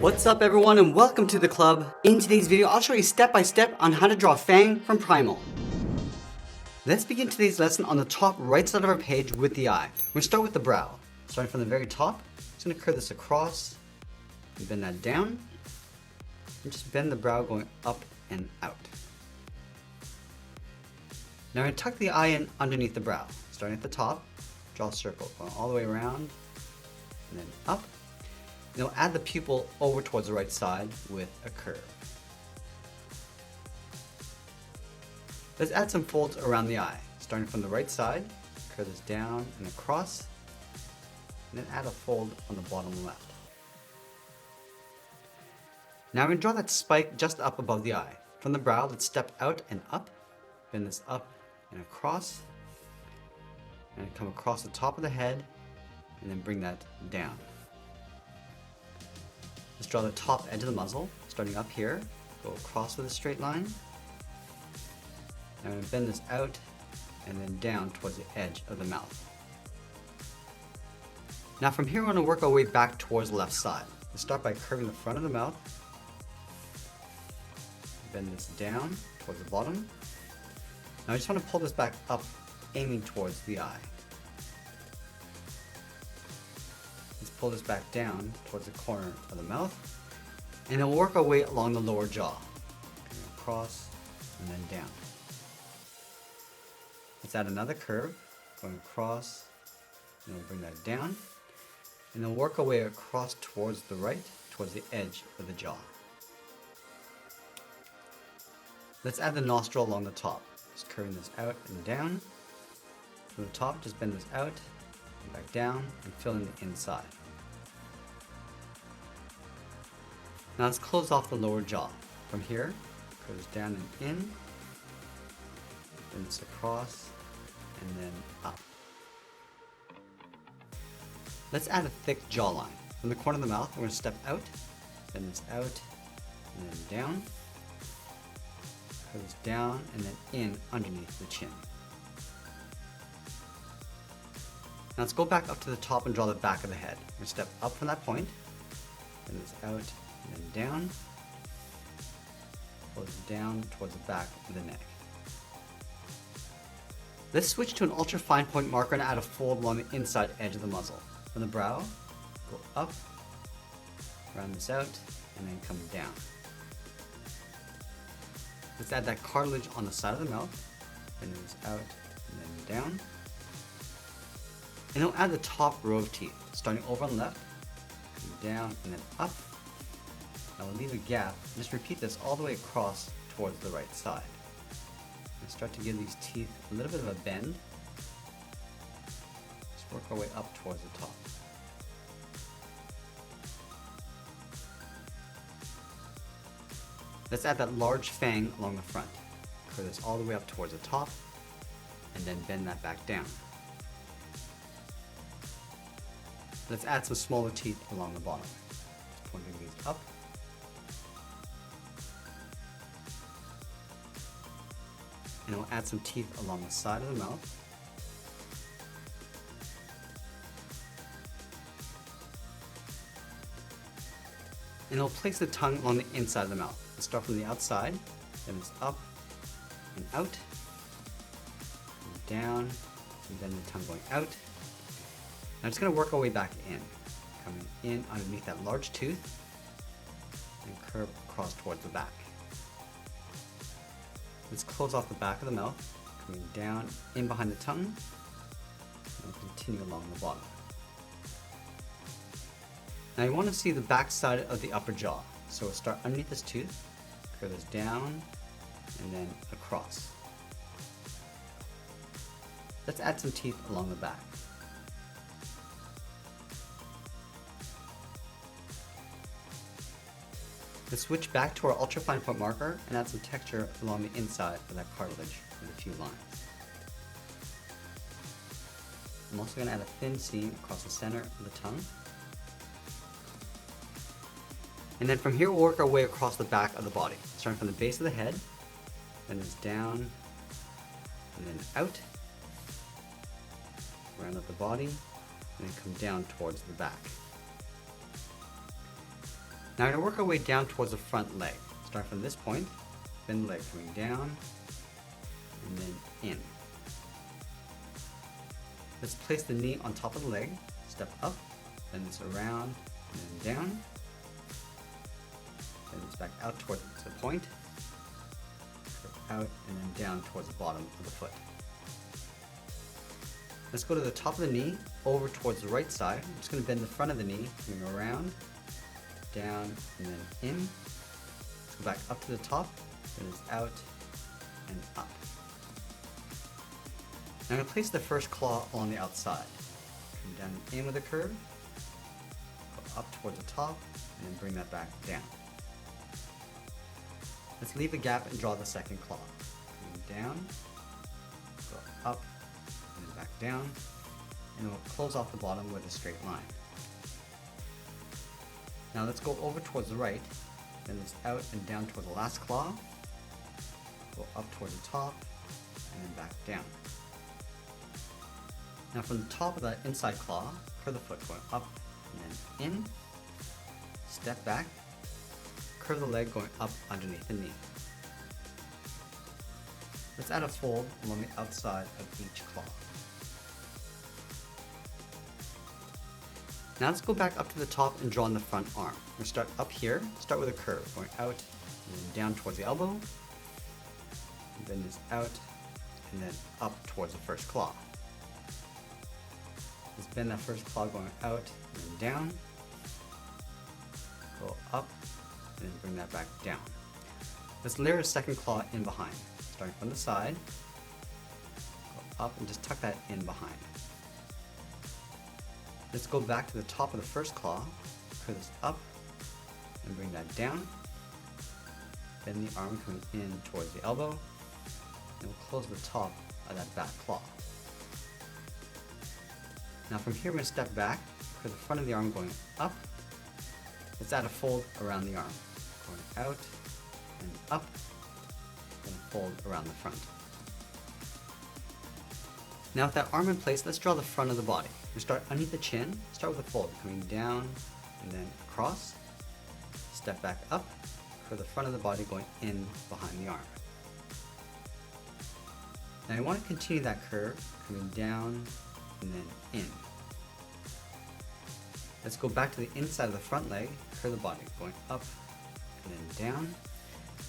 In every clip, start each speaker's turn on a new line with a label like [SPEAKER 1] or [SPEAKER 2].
[SPEAKER 1] What's up everyone and welcome to the club. In today's video, I'll show you step by step on how to draw Fang from Primal. Let's begin today's lesson on the top right side of our page with the eye. We're going to start with the brow. Starting from the very top, just going to curve this across, and bend that down, and just bend the brow going up and out. Now we're going to tuck the eye in underneath the brow. Starting at the top, draw a circle, going all the way around, and then up. And we'll add the pupil over towards the right side with a curve. Let's add some folds around the eye. Starting from the right side, curve this down and across, and then add a fold on the bottom left. Now we're going to draw that spike just up above the eye. From the brow, let's step out and up, bend this up and across, and come across the top of the head, and then bring that down. Let's draw the top edge of the muzzle, starting up here, go across with a straight line. Now I'm going to bend this out and then down towards the edge of the mouth. Now from here we're going to work our way back towards the left side. Let's start by curving the front of the mouth, bend this down towards the bottom. Now I just want to pull this back up, aiming towards the eye. Let's pull this back down towards the corner of the mouth, and then we'll work our way along the lower jaw. Across and then down. Let's add another curve, going across, and we'll bring that down, and then work our way across towards the right, towards the edge of the jaw. Let's add the nostril along the top. Just curving this out and down. From the top, just bend this out, and back down, and fill in the inside. Now let's close off the lower jaw. From here, curve this down and in, bend this across, and then up. Let's add a thick jawline. From the corner of the mouth, we're going to step out, bend this out, and then down. Curve this down, and then in underneath the chin. Now let's go back up to the top and draw the back of the head. We're going to step up from that point, bend this out, and then down. Pull this down towards the back of the neck. Let's switch to an ultra fine point marker and add a fold along the inside edge of the muzzle. From the brow, go up, round this out, and then come down. Let's add that cartilage on the side of the mouth, bend this out, and then down. And then we'll add the top row of teeth, starting over on the left, down, and then up. Now we'll leave a gap, and just repeat this all the way across towards the right side. And start to give these teeth a little bit of a bend. Let's work our way up towards the top. Let's add that large fang along the front. Curve this all the way up towards the top, and then bend that back down. Let's add some smaller teeth along the bottom. Just pointing these up. And we'll add some teeth along the side of the mouth. And we'll place the tongue along the inside of the mouth. Let's start from the outside, then it's up and out, and down, and then the tongue going out. Now it's going to work our way back in, coming in underneath that large tooth, and curve across towards the back. Let's close off the back of the mouth, coming down in behind the tongue, and we'll continue along the bottom. Now you want to see the back side of the upper jaw, so we'll start underneath this tooth, curve this down, and then across. Let's add some teeth along the back. Let's switch back to our ultra fine point marker and add some texture along the inside of that cartilage with a few lines. I'm also going to add a thin seam across the center of the tongue. And then from here we'll work our way across the back of the body, starting from the base of the head, then this down, and then out, round up the body, and then come down towards the back. Now we're going to work our way down towards the front leg. Start from this point, bend the leg coming down, and then in. Let's place the knee on top of the leg, step up, bend this around, and then down. Bend this back out towards the point, curve out, and then down towards the bottom of the foot. Let's go to the top of the knee, over towards the right side. I'm just going to bend the front of the knee, coming around, down, and then in. Let's go back up to the top, then it's out, and up. Now I'm going to place the first claw on the outside. Come down and in with a curve, go up towards the top, and then bring that back down. Let's leave a gap and draw the second claw. Coming down, go up, and then back down, and then we'll close off the bottom with a straight line. Now let's go over towards the right, then it's out and down towards the last claw, go up towards the top, and then back down. Now from the top of that inside claw, curve the foot going up and then in, step back, curve the leg going up underneath the knee. Let's add a fold along the outside of each claw. Now let's go back up to the top and draw in the front arm. We'll start up here, start with a curve, going out and then down towards the elbow, and then this out, and then up towards the first claw. Let's bend that first claw going out and then down, go up, and then bring that back down. Let's layer a second claw in behind, starting from the side, go up and just tuck that in behind. Let's go back to the top of the first claw, curve this up, and bring that down. Bend the arm coming in towards the elbow, and we'll close the top of that back claw. Now from here, we're going to step back, curve the front of the arm going up. Let's add a fold around the arm, going out and up, and a fold around the front. Now with that arm in place, let's draw the front of the body. We start underneath the chin, start with a fold, coming down and then across, step back up, curve the front of the body going in behind the arm. Now you want to continue that curve, coming down and then in. Let's go back to the inside of the front leg, curve the body, going up and then down.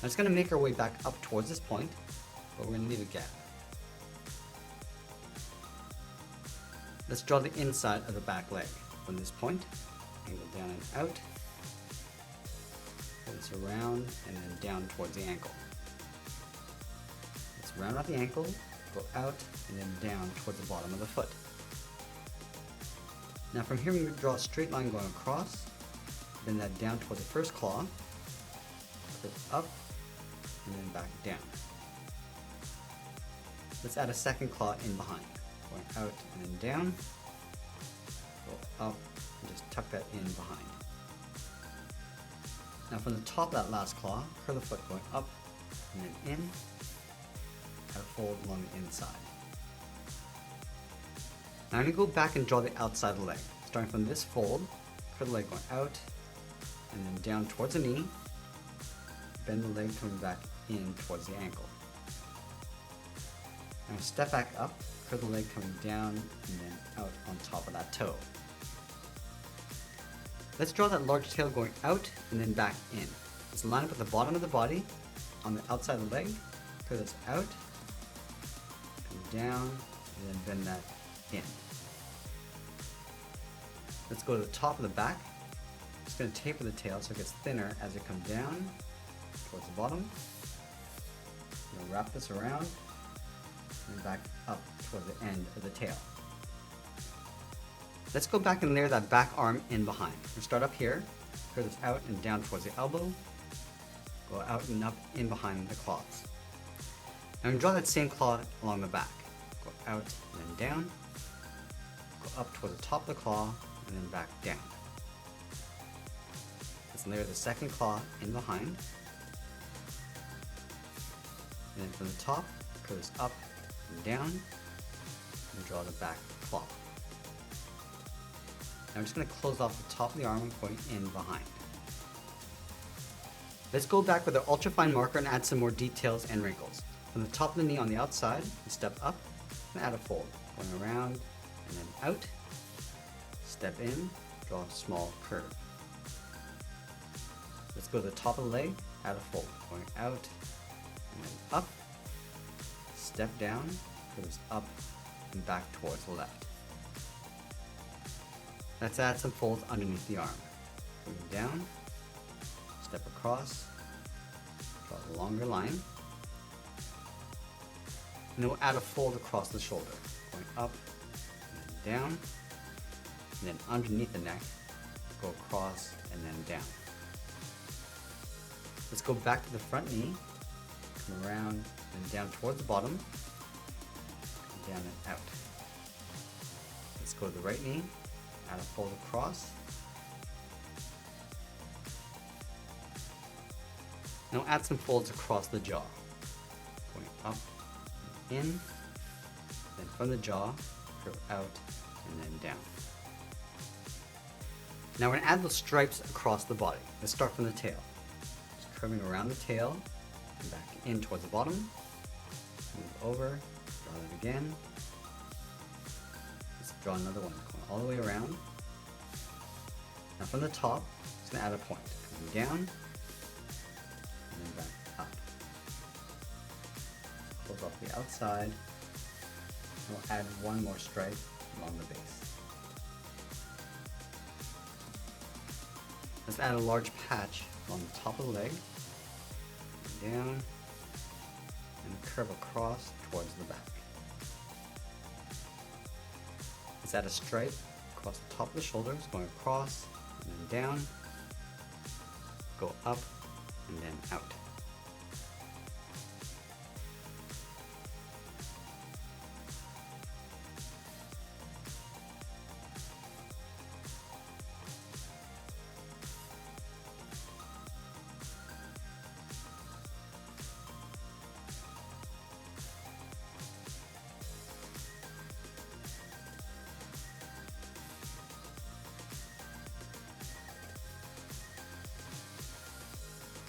[SPEAKER 1] Now it's going to make our way back up towards this point, but we're going to leave a gap. Let's draw the inside of the back leg. From this point, angle down and out, pull this around and then down towards the ankle. Let's round out the ankle, go out and then down towards the bottom of the foot. Now from here, we draw a straight line going across, bend that down towards the first claw, curve up, and then back down. Let's add a second claw in behind, going out and then down, go up, and just tuck that in behind. Now from the top of that last claw, curve the foot going up and then in, add a fold along the inside. Now I'm going to go back and draw the outside of the leg. Starting from this fold, curve the leg going out and then down towards the knee, bend the leg coming back in towards the ankle. Now step back up, curve the leg coming down and then out on top of that toe. Let's draw that large tail going out and then back in. Let's line up at the bottom of the body on the outside of the leg, curve this out, come down, and then bend that in. Let's go to the top of the back. Just going to taper the tail so it gets thinner as it comes down towards the bottom. I'm going to wrap this around and back up toward the end of the tail. Let's go back and layer that back arm in behind. We'll start up here, curve this out and down towards the elbow, go out and up in behind the claws. Now I'm going to draw that same claw along the back. Go out and then down, go up toward the top of the claw, and then back down. Let's layer the second claw in behind. And then from the top, curve this up and down, and draw the back claw. Now I'm just going to close off the top of the arm going in behind. Let's go back with our ultrafine marker and add some more details and wrinkles. From the top of the knee on the outside, you step up and add a fold, going around and then out, step in, draw a small curve. Let's go to the top of the leg, add a fold, going out and then up, step down, curves up and back towards the left. Let's add some folds underneath the arm. Going down, step across, draw a longer line, and then we'll add a fold across the shoulder, going up and then down, and then underneath the neck, go across and then down. Let's go back to the front knee, come around and down towards the bottom, down and out. Let's go to the right knee, add a fold across. Now add some folds across the jaw, going up and in, then from the jaw, curve out and then down. Now we're going to add those stripes across the body. Let's start from the tail. Just curving around the tail and back in towards the bottom. Move over, draw it again. Let's draw another one, going all the way around. Now from the top, just going to add a point, coming down and then back up. Close off the outside, and we'll add one more stripe along the base. Let's add a large patch along the top of the leg, down, and curve across towards the back. Let's add a stripe across the top of the shoulders, going across and then down, go up and then out.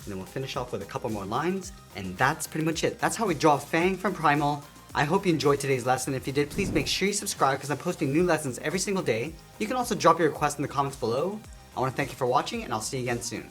[SPEAKER 1] And then we'll finish off with a couple more lines, and that's pretty much it. That's how we draw Fang from Primal. I hope you enjoyed today's lesson. If you did, please make sure you subscribe because I'm posting new lessons every single day. You can also drop your requests in the comments below. I want to thank you for watching, and I'll see you again soon.